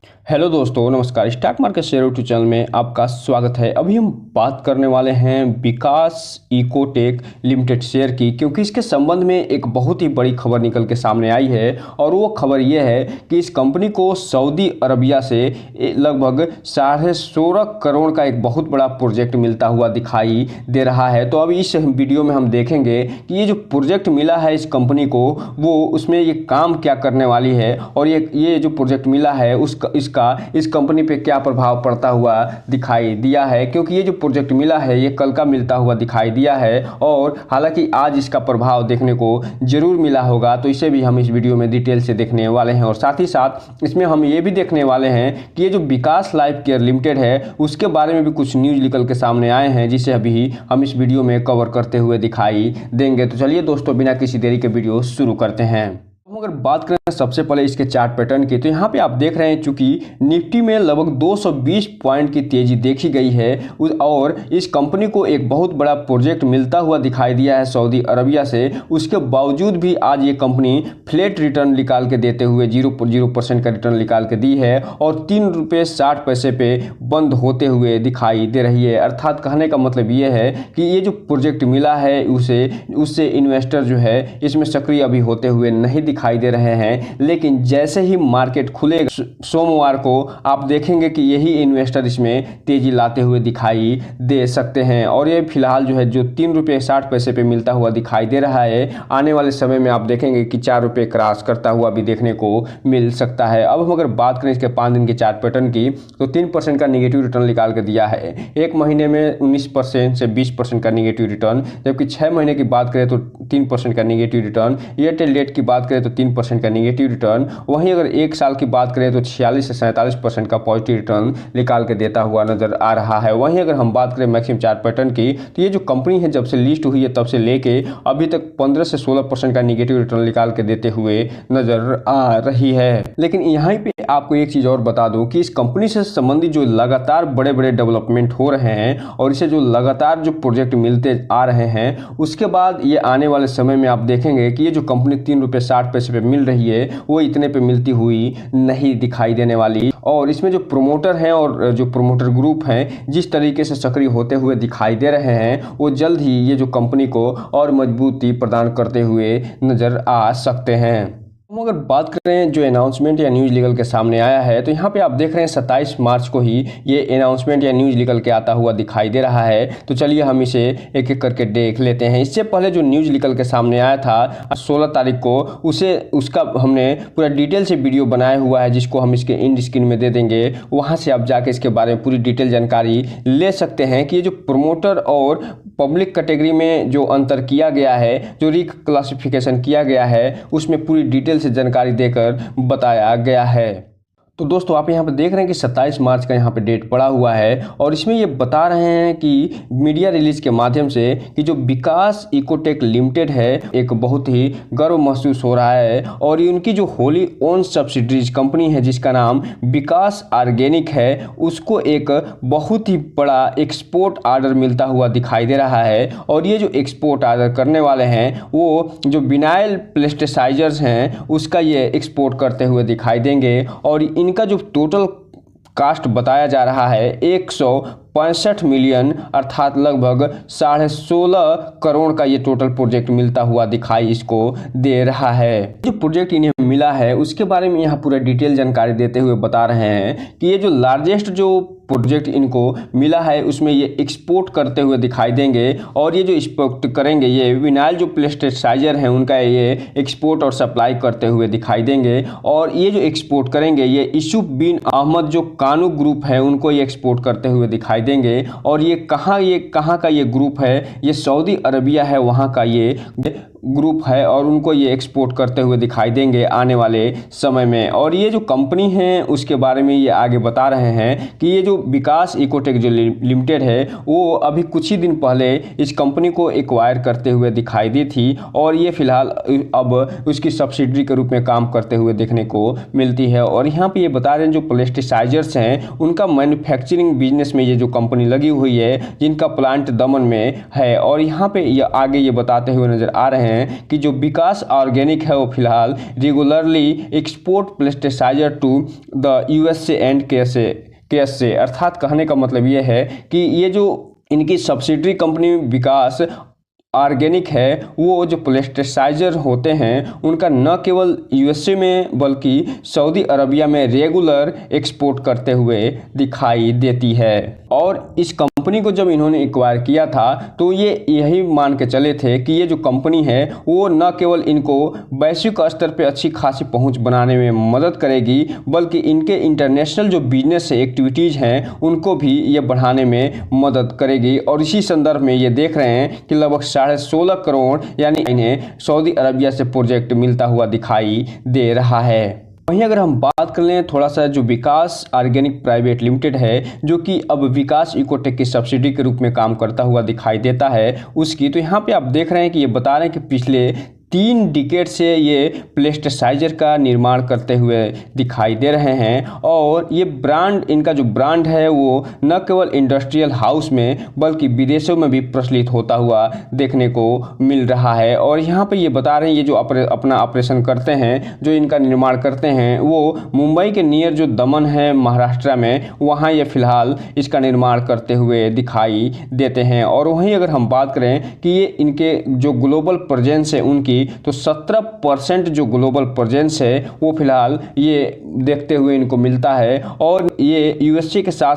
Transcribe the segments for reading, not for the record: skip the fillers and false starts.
Hello दोस्तों, नमस्कार। Stock market share YouTube channel में आपका स्वागत है। अभी हम बात करने वाले हैं विकास इकोटेक लिमिटेड शेयर की, क्योंकि इसके संबंध में एक बहुत ही बड़ी खबर निकल के सामने आई है। और वो खबर ये है कि इस कंपनी को सऊदी अरबिया से लगभग 16.5 करोड़ का एक बहुत बड़ा प्रोजेक्ट मिलता हुआ दिखाई दे रहा है। तो अब इस वीडियो में हम देखेंगे कि ये जो प्रोजेक्ट मिला है इस कंपनी को, वो उसमें ये काम क्या करने वाली है, और ये जो प्रोजेक्ट मिला है इस कंपनी पे क्या प्रभाव पड़ता हुआ दिखाई दिया है। क्योंकि ये जो प्रोजेक्ट मिला है ये कल का मिलता हुआ दिखाई दिया है, और हालांकि आज इसका प्रभाव देखने को जरूर मिला होगा। तो इसे भी हम इस वीडियो में डिटेल से देखने वाले हैं, और साथ ही साथ इसमें हम ये भी देखने वाले हैं कि ये जो विकास लाइफ केयर लिमिटेड है उसके बारे में भी कुछ न्यूज निकल के सामने आए हैं, जिसे अभी हम इस वीडियो में कवर करते हुए दिखाई देंगे। तो चलिए दोस्तों, बिना किसी देरी के वीडियो शुरू करते हैं। हम अगर बात करें सबसे पहले इसके चार्ट पैटर्न की, तो यहाँ पे आप देख रहे हैं चूंकि निफ्टी में लगभग 220 पॉइंट की तेजी देखी गई है, और इस कंपनी को एक बहुत बड़ा प्रोजेक्ट मिलता हुआ दिखाई दिया है सऊदी अरबिया से। उसके बावजूद भी आज ये कंपनी फ्लैट रिटर्न निकाल के देते हुए 0% का रिटर्न निकाल के दी है, और ₹3.60 पे बंद होते हुए दिखाई दे रही है। अर्थात कहने का मतलब ये है कि ये जो प्रोजेक्ट मिला है उससे इन्वेस्टर जो है इसमें सक्रिय अभी होते हुए नहीं दिखाई दे रहे हैं। लेकिन जैसे ही मार्केट खुलेगा सोमवार को, आप देखेंगे कि यही इन्वेस्टर इसमें तेजी लाते हुए दिखाई दे सकते हैं। और ये फिलहाल जो है जो ₹3.60 पे मिलता हुआ दिखाई दे रहा है, आने वाले समय में आप देखेंगे कि ₹4 क्रॉस करता हुआ भी देखने को मिल सकता है। अब हम अगर बात करें इसके 5 दिन के चार्ट पैटर्न की, तो 3% का निगेटिव रिटर्न निकाल के दिया है। एक महीने में 19% से 20% का निगेटिव रिटर्न, जबकि 6 महीने की बात करें तो 3% का निगेटिव रिटर्न। एयरटेल डेट की बात करें तो 3% का निगेटिव रिटर्न। वहीं अगर एक साल की बात करें तो 46 से 47% का पॉजिटिव रिटर्न निकाल के देता हुआ नजर आ रहा है। वहीं अगर हम बात करें मैक्सिमम चार्ट पैटर्न की, तो ये जो कंपनी है जब से लिस्ट हुई है तब से लेके अभी तक 15 से 16% का निगेटिव रिटर्न निकाल के देते हुए नजर आ रही है। लेकिन यहाँ पे आपको एक चीज और बता दूं कि इस कंपनी से संबंधित जो लगातार बड़े बड़े डेवलपमेंट हो रहे हैं, और इसे जो लगातार जो प्रोजेक्ट मिलते आ रहे हैं, उसके बाद ये आने वाले समय में आप देखेंगे कि ये जो कंपनी ₹3.60 पे मिल रही है वो इतने पे मिलती हुई नहीं दिखाई देने वाली। और इसमें जो प्रोमोटर हैं और जो प्रोमोटर ग्रुप हैं जिस तरीके से सक्रिय होते हुए दिखाई दे रहे हैं, वो जल्द ही ये जो कंपनी को और मजबूती प्रदान करते हुए नजर आ सकते हैं। हम अगर बात करें जो अनाउंसमेंट या न्यूज़ निकल के सामने आया है, तो यहाँ पे आप देख रहे हैं 27 मार्च को ही ये अनाउंसमेंट या न्यूज़ निकल के आता हुआ दिखाई दे रहा है। तो चलिए हम इसे एक एक करके देख लेते हैं। इससे पहले जो न्यूज़ निकल के सामने आया था 16 तारीख को, उसका हमने पूरा डिटेल से वीडियो बनाया हुआ है, जिसको हम इसके एंड स्क्रीन में दे देंगे। वहाँ से आप जाके इसके बारे में पूरी डिटेल जानकारी ले सकते हैं कि ये जो प्रोमोटर और पब्लिक कैटेगरी में जो अंतर किया गया है, जो रिक्लासिफिकेशन किया गया है, उसमें पूरी डिटेल से जानकारी देकर बताया गया है। तो दोस्तों आप यहाँ पे देख रहे हैं कि 27 मार्च का यहाँ पे डेट पड़ा हुआ है, और इसमें ये बता रहे हैं कि मीडिया रिलीज के माध्यम से कि जो विकास इकोटेक लिमिटेड है, एक बहुत ही गर्व महसूस हो रहा है। और ये उनकी जो होली ओन सब्सिडरीज कंपनी है जिसका नाम विकास ऑर्गेनिक है, उसको एक बहुत ही बड़ा एक्सपोर्ट ऑर्डर मिलता हुआ दिखाई दे रहा है। और ये जो एक्सपोर्ट ऑर्डर करने वाले हैं वो जो विनाइल प्लास्टिसाइजर्स हैं उसका ये एक्सपोर्ट करते हुए दिखाई देंगे। और इनका जो टोटल कास्ट बताया जा रहा है 165 मिलियन, अर्थात लगभग 16.5 करोड़ का ये टोटल प्रोजेक्ट मिलता हुआ दिखाई इसको दे रहा है। जो प्रोजेक्ट इन्हें मिला है उसके बारे में यहाँ पूरा डिटेल जानकारी देते हुए बता रहे हैं कि ये जो लार्जेस्ट जो प्रोजेक्ट इनको मिला है उसमें ये एक्सपोर्ट करते हुए दिखाई देंगे। और ये जो एक्सपोर्ट करेंगे, ये विनाइल जो प्लास्टिसाइजर हैं उनका ये एक्सपोर्ट और सप्लाई करते हुए दिखाई देंगे। और ये जो एक्सपोर्ट करेंगे ये यूसुफ बिन अहमद जो कानू ग्रुप है उनको ये एक्सपोर्ट करते हुए दिखाई देंगे। और ये कहाँ का ये ग्रुप है, ये सऊदी अरबिया है वहाँ का ये ग्रुप है, और उनको ये एक्सपोर्ट करते हुए दिखाई देंगे आने वाले समय में। और ये जो कंपनी है उसके बारे में ये आगे बता रहे हैं कि ये जो विकास इकोटेक जो लिमिटेड है वो अभी कुछ ही दिन पहले इस कंपनी को एक्वायर करते हुए दिखाई दी थी, और ये फिलहाल अब उसकी सब्सिडरी के रूप में काम करते हुए देखने को मिलती है। और यहाँ पे ये बता रहे हैं जो प्लास्टिसाइजर्स हैं उनका मैन्युफैक्चरिंग बिजनेस में ये जो कंपनी लगी हुई है, जिनका प्लांट दमन में है। और यहाँ पे ये आगे ये बताते हुए नजर आ रहे हैं हैं कि जो विकास ऑर्गेनिक है वो फिलहाल regularly export pesticides to the USA and KSA. अर्थात कहने का मतलब ये है कि ये जो इनकी सब्सिडरी कंपनी विकास ऑर्गेनिक है वो जो पेस्टिसाइडर होते हैं उनका न केवल यूएसए में बल्कि सऊदी अरबिया में रेगुलर एक्सपोर्ट करते हुए दिखाई देती है। और इस कंपनी को जब इन्होंने एक्वायर किया था तो ये यही मान के चले थे कि ये जो कंपनी है वो न केवल इनको वैश्विक स्तर पे अच्छी खासी पहुंच बनाने में मदद करेगी बल्कि इनके इंटरनेशनल जो बिजनेस एक्टिविटीज़ हैं उनको भी ये बढ़ाने में मदद करेगी। और इसी संदर्भ में ये देख रहे हैं कि लगभग 16.5 करोड़ यानी इन्हें सऊदी अरबिया से प्रोजेक्ट मिलता हुआ दिखाई दे रहा है। वहीं अगर हम बात कर लें थोड़ा सा जो विकास ऑर्गेनिक प्राइवेट लिमिटेड है जो कि अब विकास इकोटेक की सब्सिडी के रूप में काम करता हुआ दिखाई देता है उसकी, तो यहाँ पे आप देख रहे हैं कि ये बता रहे हैं कि पिछले 3 डिकेड से ये पेस्टिसाइडर का निर्माण करते हुए दिखाई दे रहे हैं। और ये ब्रांड, इनका जो ब्रांड है वो न केवल इंडस्ट्रियल हाउस में बल्कि विदेशों में भी प्रचलित होता हुआ देखने को मिल रहा है। और यहाँ पे ये बता रहे हैं ये जो अपना ऑपरेशन करते हैं, जो इनका निर्माण करते हैं वो मुंबई के नियर जो दमन है महाराष्ट्र में, वहाँ ये फिलहाल इसका निर्माण करते हुए दिखाई देते हैं। और वहीं अगर हम बात करें कि ये इनके जो ग्लोबल प्रेजेंस है उनकी, तो 17% जो ग्लोबल प्रेजेंस है वो फिलहाल ये देखते हुए इनको मिलता है। और ये यूएसए के साथ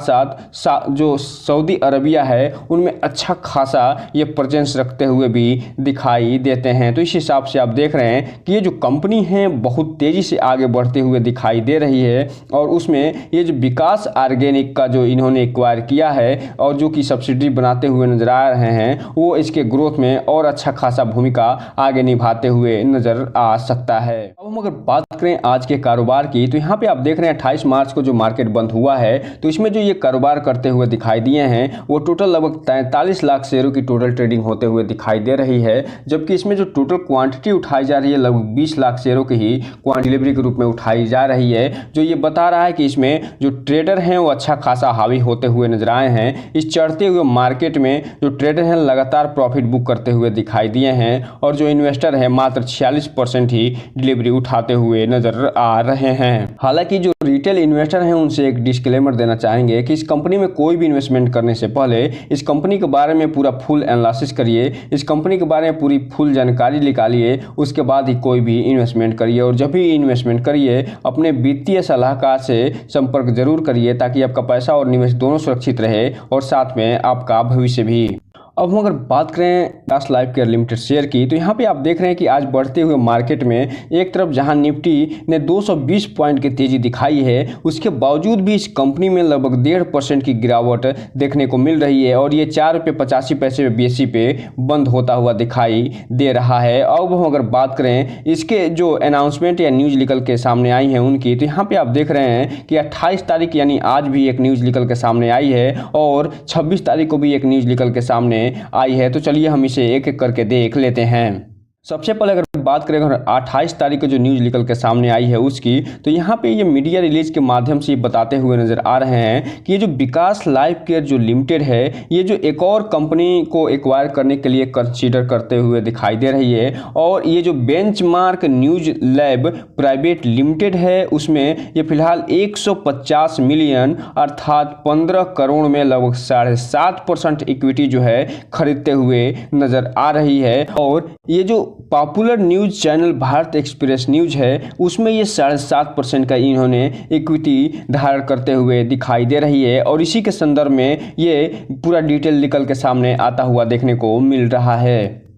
साथ जो सऊदी अरबिया है उनमें अच्छा खासा ये प्रेजेंस रखते हुए भी दिखाई देते हैं। तो इस हिसाब से आप देख रहे हैं कि ये जो कंपनी है बहुत तेज़ी से आगे बढ़ते हुए दिखाई दे रही है। और उसमें ये जो विकास ऑर्गेनिक का जो इन्होंने एक्वायर किया है और जो कि सब्सिडी बनाते हुए नजर आ रहे हैं वो इसके ग्रोथ में और अच्छा खासा भूमिका आगे निभाते हुए नजर आ सकता है। अब हम अगर बात करें आज के कारोबार की, तो यहाँ पे आप देख रहे हैं 28 मार्च को जो मार्केट बंद हुआ है तो इसमें जो ये कारोबार करते हुए दिखाई दिए हैं वो टोटल लगभग 43 लाख शेयरों की टोटल ट्रेडिंग होते हुए दिखाई दे रही है। जबकि इसमें जो टोटल क्वांटिटी उठाई जा रही है लगभग 20 लाख शेयरों की ही डिलीवरी के रूप में उठाई जा रही है, जो ये बता रहा है कि इसमें जो ट्रेडर हैं वो अच्छा खासा हावी होते हुए नजर आए हैं। इस चढ़ते हुए मार्केट में जो ट्रेडर हैं लगातार प्रॉफिट बुक करते हुए दिखाई दिए हैं और जो इन्वेस्टर है मात्र 46% ही डिलीवरी उठाते हुए नजर आ रहे हैं। हालांकि जो रिटेल इन्वेस्टर हैं उनसे एक डिस्क्लेमर देना चाहेंगे कि इस कंपनी में कोई भी इन्वेस्टमेंट करने से पहले इस कंपनी के बारे में पूरा फुल एनालिसिस करिए, इस कंपनी के बारे में पूरी फुल जानकारी निकालिए, उसके बाद ही कोई भी इन्वेस्टमेंट करिए। और जब भी इन्वेस्टमेंट करिए अपने वित्तीय सलाहकार से संपर्क जरूर करिए ताकि आपका पैसा और निवेश दोनों सुरक्षित रहे और साथ में आपका भविष्य भी। अब हम अगर बात करें विकास लाइफ केयर लिमिटेड शेयर की, तो यहाँ पे आप देख रहे हैं कि आज बढ़ते हुए मार्केट में एक तरफ जहाँ निफ्टी ने 220 पॉइंट की तेजी दिखाई है उसके बावजूद भी इस कंपनी में लगभग 1.5% की गिरावट देखने को मिल रही है और ये 4.85 रुपये बीएसई पे बंद होता हुआ दिखाई दे रहा है। अब हम अगर बात करें इसके जो अनाउंसमेंट या न्यूज़ निकल के सामने आई है उनकी, तो यहाँ पे आप देख रहे हैं कि 28 तारीख यानी आज भी एक न्यूज़ निकल के सामने आई है और 26 तारीख को भी एक न्यूज़ निकल के सामने आई है। तो चलिए हम इसे एक एक करके देख लेते हैं। सबसे पहले अगर बात करें 28 तारीख को जो न्यूज़ निकल के सामने आई है उसकी, तो यहाँ पे ये मीडिया रिलीज के माध्यम से बताते हुए नजर आ रहे हैं कि ये जो विकास लाइफ केयर जो लिमिटेड है ये जो एक और कंपनी को एक्वायर करने के लिए कंसीडर करते हुए दिखाई दे रही है। और ये जो benchmark news lab private limited है उसमें ये फिलहाल 150 मिलियन अर्थात 15 करोड़ में लगभग 7.5% इक्विटी जो है खरीदते हुए नजर आ रही है। और ये जो popular news channel Bharat express news है उसमें ये 7.5% का इन्होंने इक्विटी धारण करते हुए दिखाई दे रही है। और इसी के संदर्भ में ये पूरा डिटेल निकल के सामने आता हुआ देखने को मिल रहा है।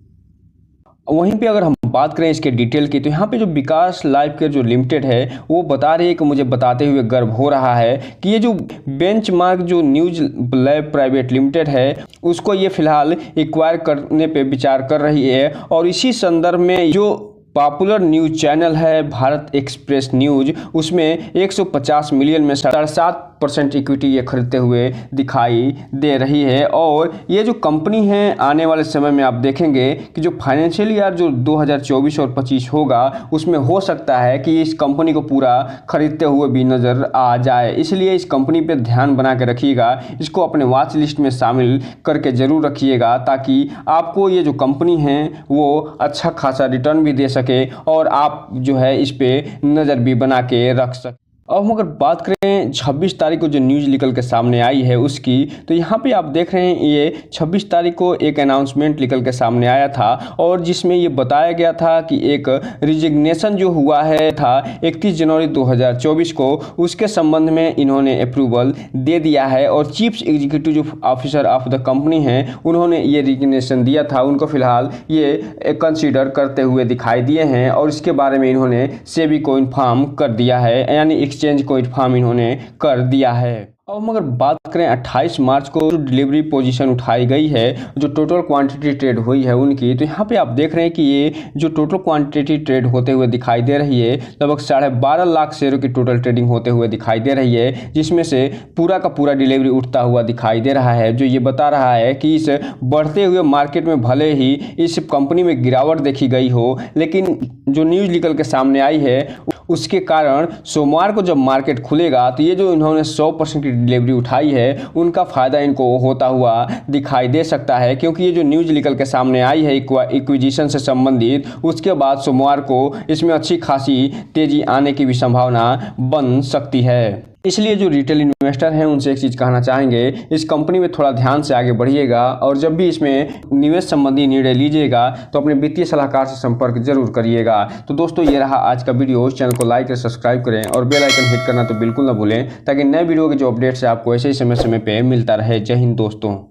वहीं पे अगर हम बात करें इसके डिटेल की, तो यहाँ पे जो विकास लाइफ केयर जो लिमिटेड है वो बता रही है कि मुझे बताते हुए गर्व हो रहा है कि ये जो बेंचमार्क जो न्यूज लैब प्राइवेट लिमिटेड है उसको ये फिलहाल एक्वायर करने पे विचार कर रही है। और इसी संदर्भ में जो पॉपुलर न्यूज़ चैनल है भारत एक्सप्रेस न्यूज़ उसमें 150 मिलियन में 7.5 60% इक्विटी ये खरीदते हुए दिखाई दे रही है। और ये जो कंपनी है आने वाले समय में आप देखेंगे कि जो फाइनेंशियल ईयर जो 2024 और 25 होगा उसमें हो सकता है कि इस कंपनी को पूरा खरीदते हुए भी नज़र आ जाए। इसलिए इस कंपनी पे ध्यान बना के रखिएगा, इसको अपने वॉच लिस्ट में शामिल करके ज़रूर रखिएगा ताकि आपको ये जो कंपनी है वो अच्छा खासा रिटर्न भी दे सके और आप जो है इस पे नज़र भी बना के रख सकें। अब हम अगर बात करें 26 तारीख को जो न्यूज़ निकल के सामने आई है उसकी, तो यहाँ पे आप देख रहे हैं ये 26 तारीख को एक अनाउंसमेंट निकल के सामने आया था और जिसमें ये बताया गया था कि एक रिजिग्नेशन जो हुआ है था 31 जनवरी 2024 को, उसके संबंध में इन्होंने अप्रूवल दे दिया है और chief executive officer of the company हैं उन्होंने ये रिजिग्नेशन दिया था। उनको फिलहाल ये कंसीडर करते हुए दिखाई दिए हैं और इसके बारे में इन्होंने सेबी को इन्फॉर्म कर दिया है, यानी एक्सचेंज को इन्फॉर्म इन्होंने कर दिया है। अब हम अगर बात करें 28 मार्च को जो डिलीवरी पोजीशन उठाई गई है, जो टोटल क्वांटिटी ट्रेड हुई है उनकी, तो यहाँ पे आप देख रहे हैं कि ये जो टोटल क्वांटिटी ट्रेड होते हुए दिखाई दे रही है लगभग 12.5 लाख शेयरों की टोटल ट्रेडिंग होते हुए दिखाई दे रही है, जिसमें से पूरा का पूरा डिलीवरी उठता हुआ दिखाई दे रहा है, जो ये बता रहा है कि इस बढ़ते हुए मार्केट में भले ही इस कंपनी में गिरावट देखी गई हो, लेकिन जो न्यूज़ निकल के सामने आई है उसके कारण सोमवार को जब मार्केट खुलेगा तो ये जो इन्होंने 100% की डिलीवरी उठाई है उनका फ़ायदा इनको होता हुआ दिखाई दे सकता है, क्योंकि ये जो न्यूज़ निकल के सामने आई है इक्विजिशन से संबंधित, उसके बाद सोमवार को इसमें अच्छी खासी तेज़ी आने की भी संभावना बन सकती है। इसलिए जो रिटेल इन्वेस्टर हैं उनसे एक चीज़ कहना चाहेंगे, इस कंपनी में थोड़ा ध्यान से आगे बढ़िएगा और जब भी इसमें निवेश संबंधी निर्णय लीजिएगा तो अपने वित्तीय सलाहकार से संपर्क जरूर करिएगा। तो दोस्तों ये रहा आज का वीडियो, इस चैनल को लाइक और सब्सक्राइब करें और बेल आइकन हिट करना तो बिल्कुल ना भूलें ताकि नए वीडियो के जो अपडेट्स है आपको ऐसे ही समय समय पे मिलता रहे। जय हिंद दोस्तों।